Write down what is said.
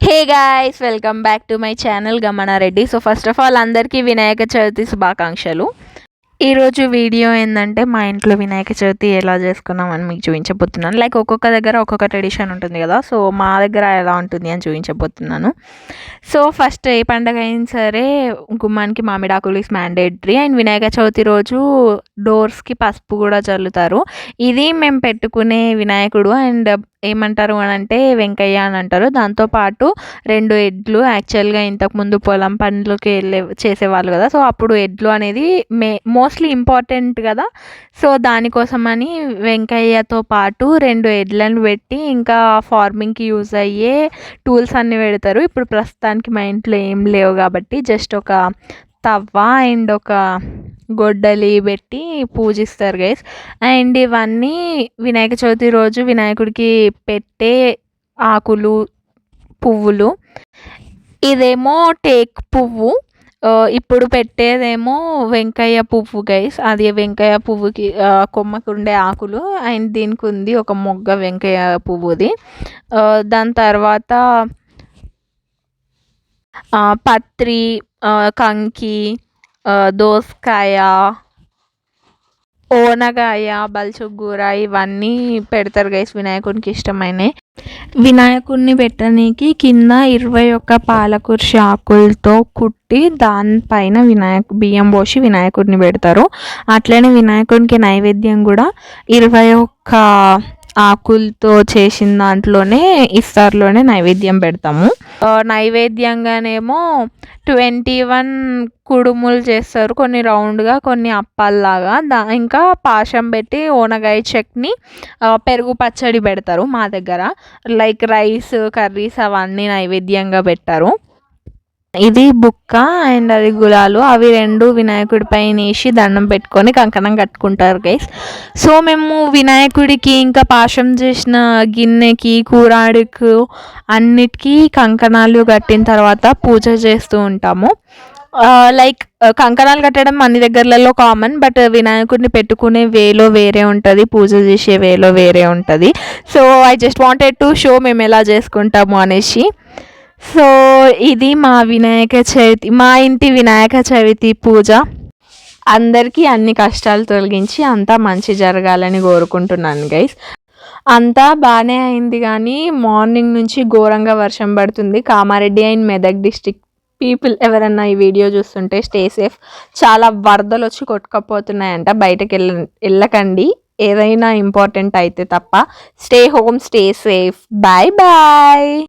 Hey guys, welcome back to my channel Gamana Reddy. So first of all అందరికీ వినాయక చవితి శుభాకాంక్షలు. ఈరోజు video ఏంటంటే మా ఇంట్లో వినాయక చవితి ఎలా చేసుకున్నామని మీకు చూపించబోతున్నాను. లైక్ ఒక్కొక్క దగ్గర ఒక్కొక్క ట్రెడిషన్ ఉంటుంది కదా, సో మా దగ్గర ఎలా ఉంటుంది అని చూపించబోతున్నాను. సో ఫస్ట్ ఏ పండగ అయినా సరే గుమ్మానికి మామిడాకులు is mandatory. And Vinayaka Chavithi రోజు డోర్స్కి పసుపు కూడా చల్లుతారు. ఇది మేము పెట్టుకునే వినాయకుడు. అండ్ ఏమంటారు అని అంటే వెంకయ్య అని అంటారు. దాంతోపాటు 2 ఎడ్లు, యాక్చువల్గా ఇంతకుముందు పొలం పనులకి చేసేవాళ్ళు కదా, సో అప్పుడు ఎడ్లు అనేది మోస్ట్లీ ఇంపార్టెంట్ కదా. సో దానికోసమని వెంకయ్యతో పాటు 2 ఎడ్లను పెట్టి ఇంకా ఫార్మింగ్కి యూజ్ అయ్యే టూల్స్ అన్నీ పెడతారు. ఇప్పుడు ప్రస్తుతానికి మా ఇంట్లో ఏం లేవు కాబట్టి జస్ట్ ఒక తవ్వ అండ్ ఒక గొడ్డలి పెట్టి పూజిస్తారు గైస్. అండ్ ఇవన్నీ వినాయక చవితి రోజు వినాయకుడికి పెట్టే ఆకులు, పువ్వులు. ఇదేమో టేక్ పువ్వు, ఇప్పుడు పెట్టేదేమో వెంకయ్య పువ్వు గైస్. అది వెంకయ్య పువ్వుకి కొమ్మకు ఉండే ఆకులు. అండ్ దీనికి ఉంది ఒక మొగ్గ వెంకయ్య పువ్వుది. దాని తర్వాత పత్రి, కంకి, దోసకాయ, ఓనగాయ, బల్చుగూర ఇవన్నీ పెడతారు గైస్ వినాయకుడికి ఇష్టమైనవి. వినాయకుడిని పెట్టడానికి కింద 21 పాలకుర్షి ఆకులతో కుట్టి దానిపైన బియ్యం పోసి వినాయకుడిని పెడతారు. అట్లనే వినాయకుడికి నైవేద్యం కూడా 21 ఆకులతో చేసిన దాంట్లోనే ఇస్తార్లోనే నైవేద్యం పెడతాము. నైవేద్యంగానేమో 21 కుడుములు చేస్తారు, కొన్ని రౌండ్గా కొన్ని అప్పాల్లాగా. ఇంకా పాశం పెట్టి ఓనగాయ చట్నీ, పెరుగు పచ్చడి పెడతారు మా దగ్గర. లైక్ రైస్, కర్రీస్ అవన్నీ నైవేద్యంగా పెట్టారు. ఇది బుక్క అండ్ అది గులాలు. అవి 2 వినాయకుడి పైన వేసి దండం పెట్టుకొని కంకణం కట్టుకుంటారు గైస్. సో మేము వినాయకుడికి ఇంకా పాశం చేసిన గిన్నెకి, కూరాడికి అన్నిటికీ కంకణాలు కట్టిన తర్వాత పూజ చేస్తూ ఉంటాము. లైక్ కంకణాలు కట్టడం అన్ని దగ్గరలలో కామన్, బట్ వినాయకుడిని పెట్టుకునే వేలో వేరే ఉంటుంది, పూజ చేసే వేలో వేరే ఉంటుంది. So I just wanted to show మేము ఎలా చేసుకుంటాము అనేసి. సో ఇది మా ఇంటి వినాయక చవితి పూజ. అందరికీ అన్ని కష్టాలు తొలగించి అంతా మంచి జరగాలని కోరుకుంటున్నాను గైస్. అంతా బాగానే అయింది కానీ మార్నింగ్ నుంచి ఘోరంగా వర్షం పడుతుంది. Kamareddy and Medak district people ఎవరన్నా ఈ వీడియో చూస్తుంటే స్టే సేఫ్. చాలా వరదలు వచ్చి కొట్టుకపోతున్నాయంట, బయటకు వెళ్ళకండి ఏదైనా ఇంపార్టెంట్ అయితే తప్ప. Stay home, stay safe. Bye bye.